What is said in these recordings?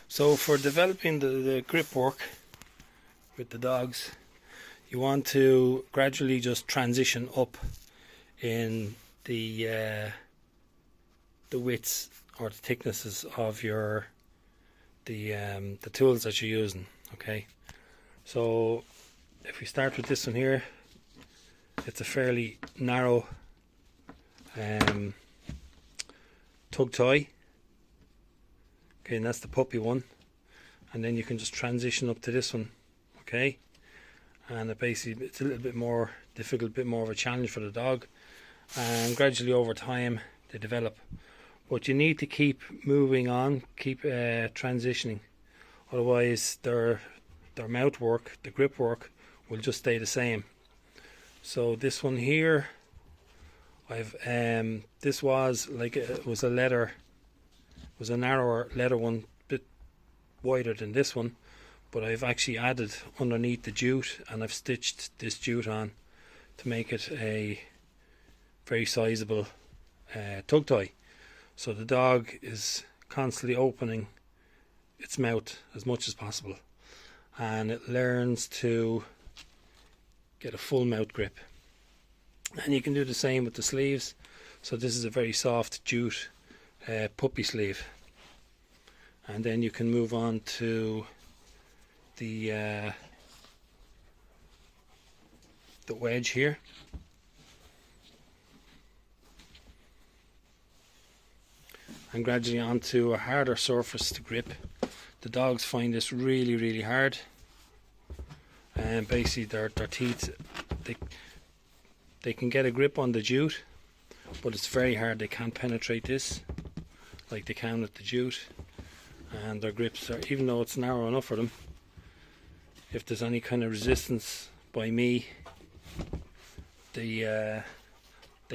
So for developing the grip work with the dogs, you want to gradually just transition up in the widths or the thicknesses of the tools that you're using. Okay, so if we start with this one here, it's a fairly narrow tug toy. Okay, and that's the puppy one, and then you can just transition up to this one. Okay, and it's a little bit more difficult, a bit more of a challenge for the dog, and gradually over time they develop. But you need to keep moving on, keep transitioning, otherwise their mouth work, the grip work, will just stay the same. So this one here, this was like it was a narrower leather one, bit wider than this one, but I've actually added underneath the jute, and I've stitched this jute on to make it a very sizable tug toy. So the dog is constantly opening its mouth as much as possible, and it learns to get a full mouth grip. And you can do the same with the sleeves. So this is a very soft jute puppy sleeve, and then you can move on to the wedge here. And gradually onto a harder surface to grip. The dogs find this really, really hard, and basically their teeth, they can get a grip on the jute, but it's very hard. They can't penetrate this like they can with the jute, and their grips are, even though it's narrow enough for them, if there's any kind of resistance by me, they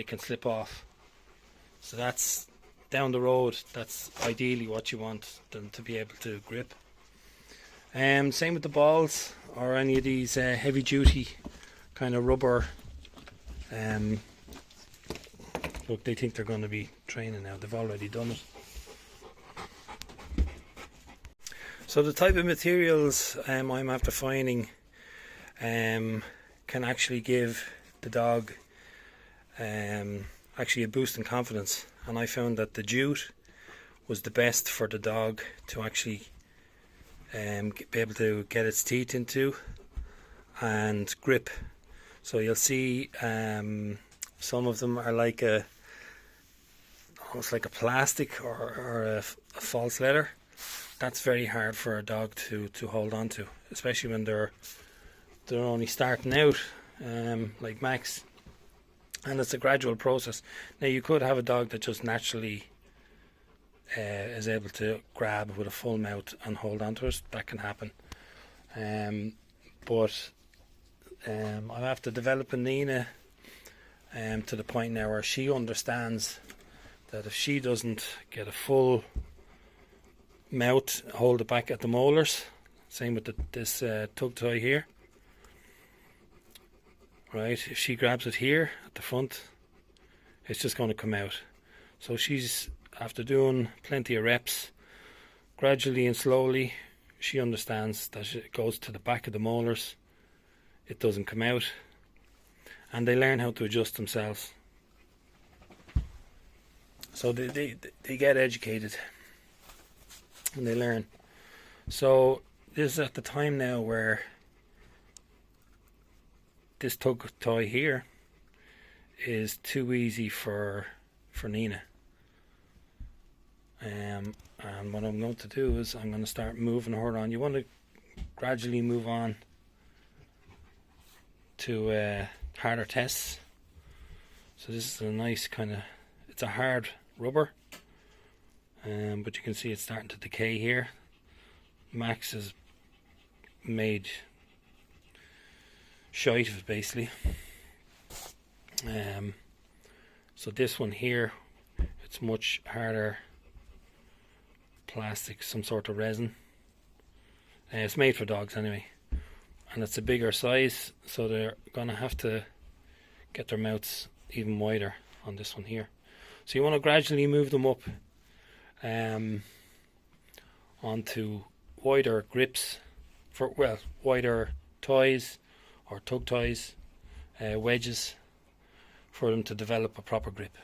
can slip off. So that's down the road, that's ideally what you want them to be able to grip. Same with the balls or any of these heavy duty kind of rubber. Look, they think they're going to be training now. They've already done it. So the type of materials I'm after finding can actually give the dog actually a boost in confidence, and I found that the jute was the best for the dog to actually be able to get its teeth into and grip. So you'll see some of them are like almost like a plastic or a false leather. That's very hard for a dog to hold on to, especially when they're only starting out, like Max. And it's a gradual process. Now you could have a dog that just naturally is able to grab with a full mouth and hold on to it. That can happen. But I'm after developing Nina to the point now where she understands that if she doesn't get a full mouth, hold it back at the molars, same with this tug toy here, right, if she grabs it here at the front, it's just going to come out. So she's, after doing plenty of reps, gradually and slowly, she understands that it goes to the back of the molars, it doesn't come out, and they learn how to adjust themselves. So they get educated and they learn. So this is at the time now where this tug toy here is too easy for Nina. And what I'm going to do is I'm going to start moving her on. You want to gradually move on to harder tests. So this is a nice kind of, it's a hard rubber, but you can see it's starting to decay here. Max is made shite of it basically. So this one here, it's much harder plastic, some sort of resin. It's made for dogs anyway, and it's a bigger size, so they're gonna have to get their mouths even wider on this one here. So you want to gradually move them up onto wider grips for, well, wider toys or tug toys, wedges, for them to develop a proper grip.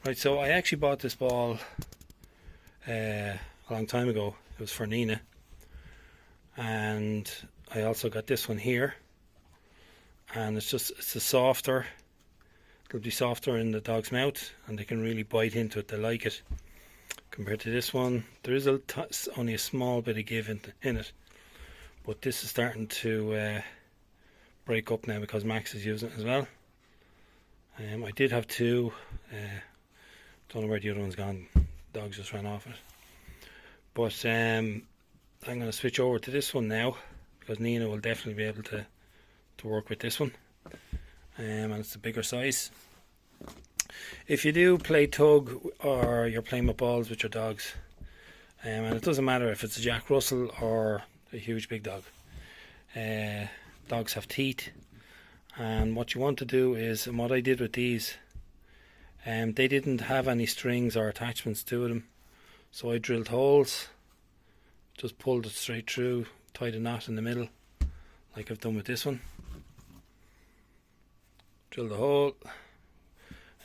Right, so I actually bought this ball a long time ago. It was for Nina, and I also got this one here, and it's a softer, it'll be softer in the dog's mouth, and they can really bite into it. They like it compared to this one. There is only a small bit of give in it, but this is starting to break up now because Max is using it as well. I did have two. Don't know where the other one's gone. Dogs just ran off it. But I'm going to switch over to this one now, because Nina will definitely be able to work with this one. And it's a bigger size. If you do play tug, or you're playing with balls with your dogs, and it doesn't matter if it's a Jack Russell or a huge big dog, dogs have teeth, and what you want to do is, and what I did with these, they didn't have any strings or attachments to them, so I drilled holes, just pulled it straight through, tied a knot in the middle like I've done with this one, drilled a hole,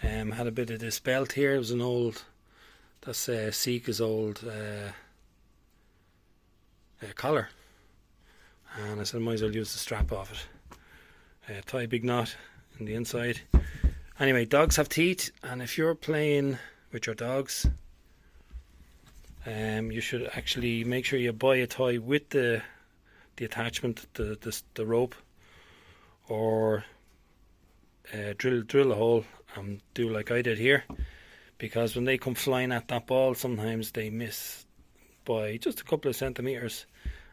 had a bit of this belt here. It was an old, that's Sika's old collar, and I said I might as well use the strap off it, tie a big knot in the inside. Anyway, dogs have teeth, and if you're playing with your dogs, you should actually make sure you buy a toy with the attachment, the rope, or drill a hole and do like I did here, because when they come flying at that ball, sometimes they miss by just a couple of centimeters,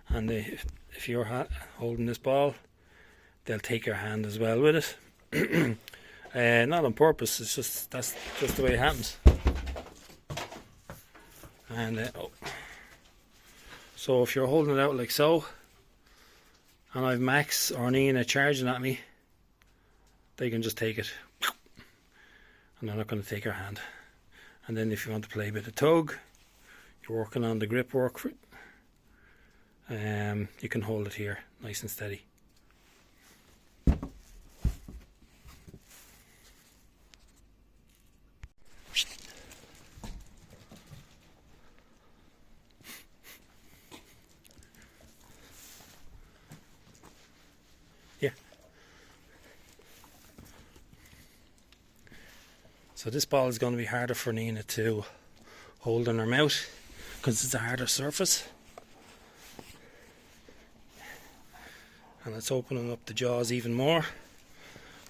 and if you're holding this ball, they'll take your hand as well with it. Not on purpose, that's just the way it happens. And so if you're holding it out like so, and I've Max or Nina charging at me, they can just take it, and they're not going to take your hand. And then if you want to play a bit of tug, you're working on the grip work, you can hold it here nice and steady. Yeah. So this ball is going to be harder for Nina to hold in her mouth because it's a harder surface, and it's opening up the jaws even more.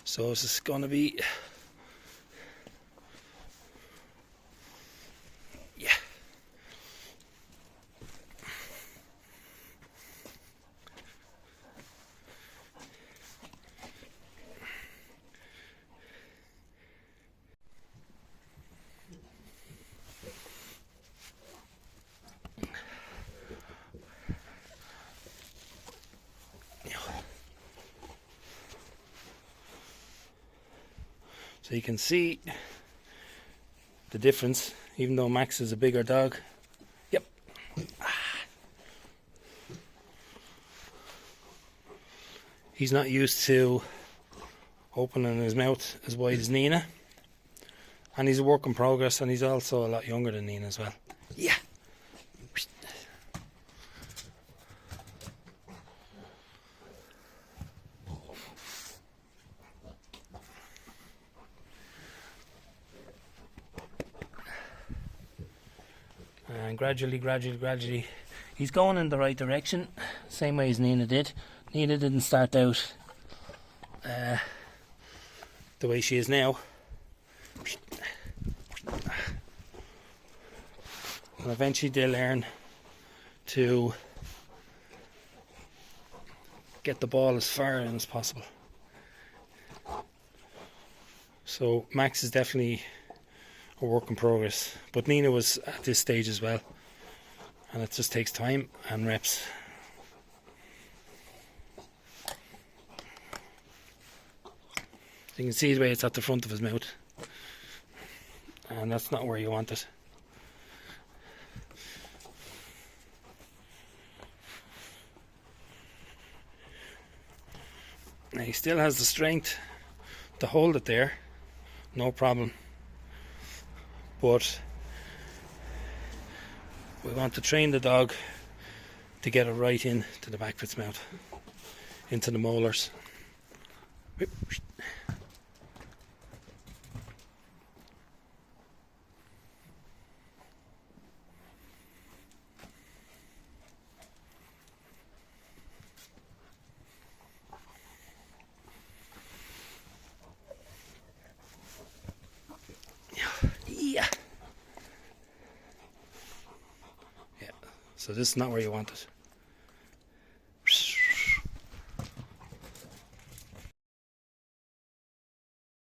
So this is going to be, yeah. So you can see the difference, even though Max is a bigger dog. Yep. He's not used to opening his mouth as wide as Nina. And he's a work in progress, and he's also a lot younger than Nina as well. Yeah. And gradually, he's going in the right direction, same way as Nina did. Nina didn't start out the way she is now. And eventually they'll learn to get the ball as far in as possible. So Max is definitely a work in progress. But Nina was at this stage as well, and it just takes time and reps. You can see the way it's at the front of his mouth, and that's not where you want it. Now he still has the strength to hold it there, no problem, but we want to train the dog to get it right in to the back of its mouth, into the molars. Yeah, so this is not where you want it.